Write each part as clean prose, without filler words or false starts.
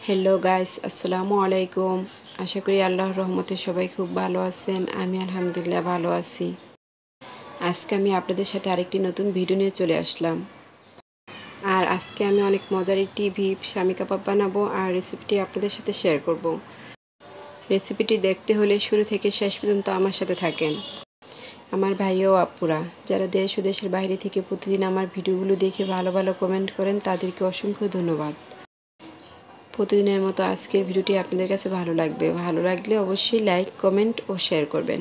Hello guys, আসসালামু আলাইকুম। আশা করি আল্লাহর রহমতে সবাই খুব ভালো আছেন। আমি আলহামদুলিল্লাহ ভালো আছি। আজকে আমি আপনাদের সাথে আরেকটি নতুন ভিডিও নিয়ে চলে আসলাম। আর আজকে আমি অনেক মজার একটি শামি কাবাব বানাবো আর রেসিপিটি আপনাদের সাথে শেয়ার করব। রেসিপিটি দেখতে হলে শুরু থেকে শেষ পর্যন্ত আমার সাথে থাকেন। আমার ভাই ও আপুরা যারা দেশ ও দেশের বাইরে থেকে প্রতিদিন আমার ভিডিওগুলো দেখে ভালো ভালো কমেন্ট করেন, তাদেরকে অসংখ্য ধন্যবাদ। প্রতিদিনের মতো আজকের ভিডিওটি আপনাদের কাছে ভালো লাগলে অবশ্যই লাইক, কমেন্ট ও শেয়ার করবেন।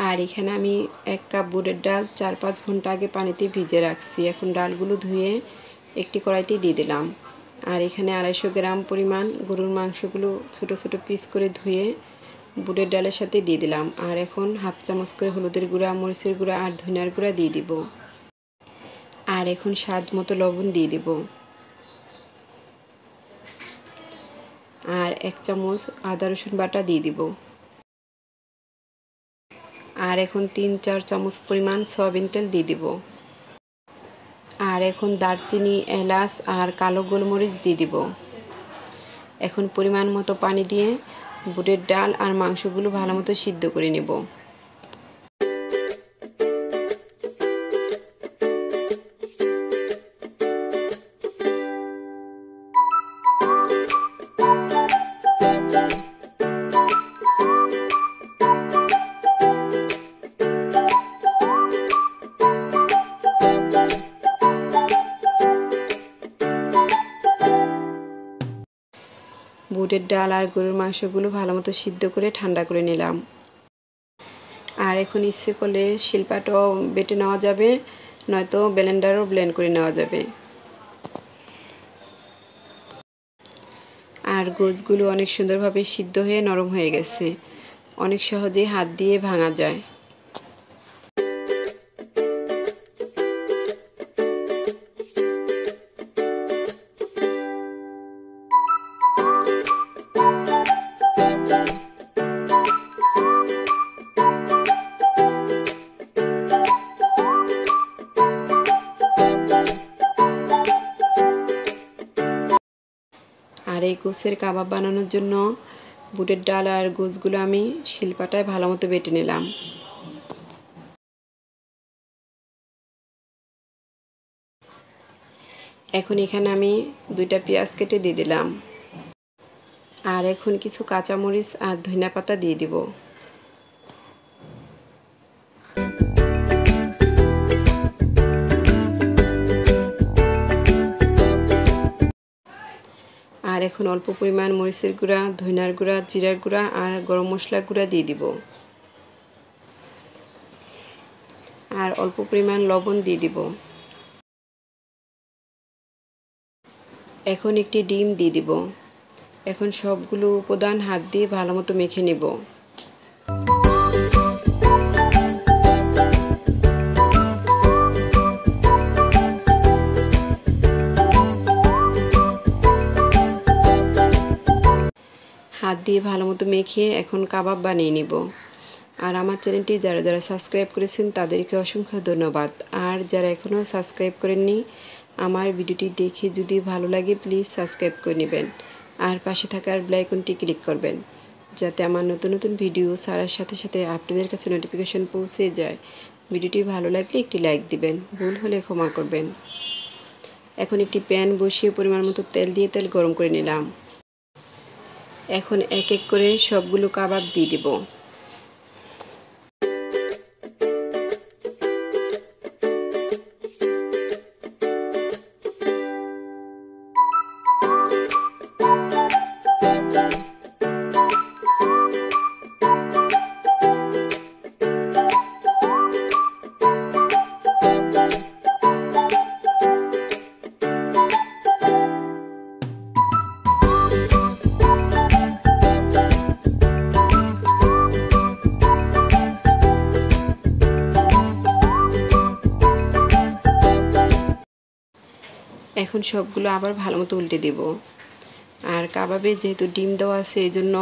আর এখানে আমি 1 কাপ বুটের ডাল 4-5 ঘন্টা আগে পানিতে ভিজে রাখছি। এখন ডালগুলো ধুয়ে একটি কড়াইতে দিয়ে দিলাম। আর এখানে 250 গ্রাম পরিমাণ গরুর মাংসগুলো ছোট ছোট পিস করে ধুয়ে বুটের ডালের সাথে দিয়ে দিলাম। আর এখন হাফ চামচ করে হলুদের গুঁড়া, মরিচের গুঁড়া আর ধনিয়ার গুঁড়া দিয়ে দিব। আর এখন স্বাদ মতো লবণ দিয়ে দিব। আর 1 চামচ আদা রসুন বাটা দিয়ে দিব। আর এখন 3-4 চামচ পরিমাণ সয়াবিন তেল দিয়ে দিব। আর এখন দারচিনি, এলাচ আর কালো গোলমরিচ দিয়ে দিব। এখন পরিমাণ মতো পানি দিয়ে বুটের ডাল আর মাংসগুলো ভালো মতো সিদ্ধ করে নেব। বুটের ডাল আর গরুর মাংসগুলো ভালো মতো সিদ্ধ করে ঠান্ডা করে নিলাম। আর এখন ইচ্ছে করলে শিলপাটাও বেটে নেওয়া যাবে, নয়তো ব্লেন্ডারও ব্লেন্ড করে নেওয়া যাবে। আর গোশগুলো অনেক সুন্দরভাবে সিদ্ধ হয়ে নরম হয়ে গেছে, অনেক সহজেই হাত দিয়ে ভাঙা যায়। আর এই গোছের কাবাব বানানোর জন্য বুটের ডাল আর গোছগুলো আমি শিলপাটায় ভালো মতো বেটে নিলাম। এখন এখানে আমি 2টা পেঁয়াজ কেটে দিয়ে দিলাম। আর এখন কিছু কাঁচামরিচ আর ধনিয়া পাতা দিয়ে দিব। আর এখন অল্প পরিমাণ মরিচের গুঁড়া, ধনিয়ার গুঁড়া, জিরার গুঁড়া আর গরম মশলা গুঁড়া দিয়ে দিব। আর অল্প পরিমাণ লবণ দিয়ে দিব। এখন একটি ডিম দিয়ে দিব। এখন সবগুলো উপাদান হাত দিয়ে ভালো মতো মেখে নেব। হাত দিয়ে ভালো মতো মেখে এখন কাবাব বানিয়ে নিব। আর আমার চ্যানেলটি যারা যারা সাবস্ক্রাইব করেছেন তাদেরকে অসংখ্য ধন্যবাদ। আর যারা এখনও সাবস্ক্রাইব করেননি, আমার ভিডিওটি দেখে যদি ভালো লাগে প্লিজ সাবস্ক্রাইব করে নেবেন। আর পাশে থাকার বেল আইকনটি ক্লিক করবেন, যাতে আমার নতুন নতুন ভিডিও ছাড়ার সাথে সাথে আপনাদের কাছে নোটিফিকেশন পৌঁছে যায়। ভিডিওটি ভালো লাগলে একটি লাইক দিবেন, ভুল হলে ক্ষমা করবেন। এখন একটি প্যান বসিয়ে পরিমাণ মতো তেল দিয়ে তেল গরম করে নিলাম। এখন এক এক করে সবগুলো কাবাব দিয়ে দিব। এখন সবগুলো আবার ভালো মতো উল্টে দেব। আর কাবাবে যেহেতু ডিম দেওয়া আছে এই জন্য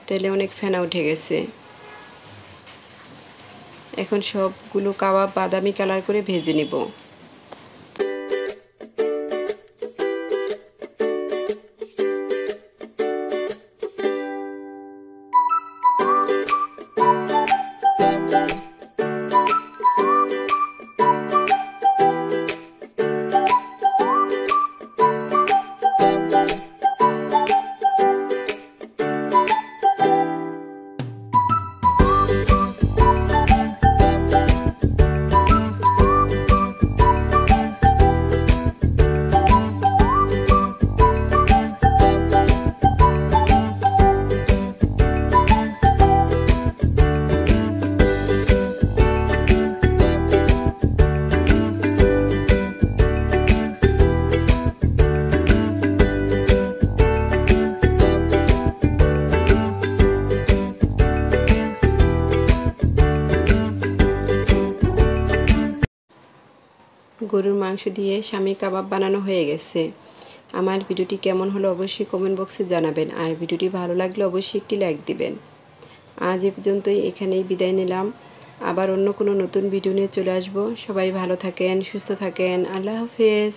তেলে অনেক ফেনা উঠে গেছে। এখন সবগুলো কাবাব বাদামি কালার করে ভেজে নেব। গরুর মাংস দিয়ে স্বামী কাবাব বানানো হয়ে গেছে। আমার ভিডিওটি কেমন হলো অবশ্যই কমেন্ট বক্সে জানাবেন, আর ভিডিওটি ভালো লাগলে অবশ্যই একটি লাইক দিবেন। আজ এ পর্যন্তই, এখানেই বিদায় নিলাম। আবার অন্য কোনো নতুন ভিডিও নিয়ে চলে আসব। সবাই ভালো থাকেন, সুস্থ থাকেন। আল্লাহ হাফেজ।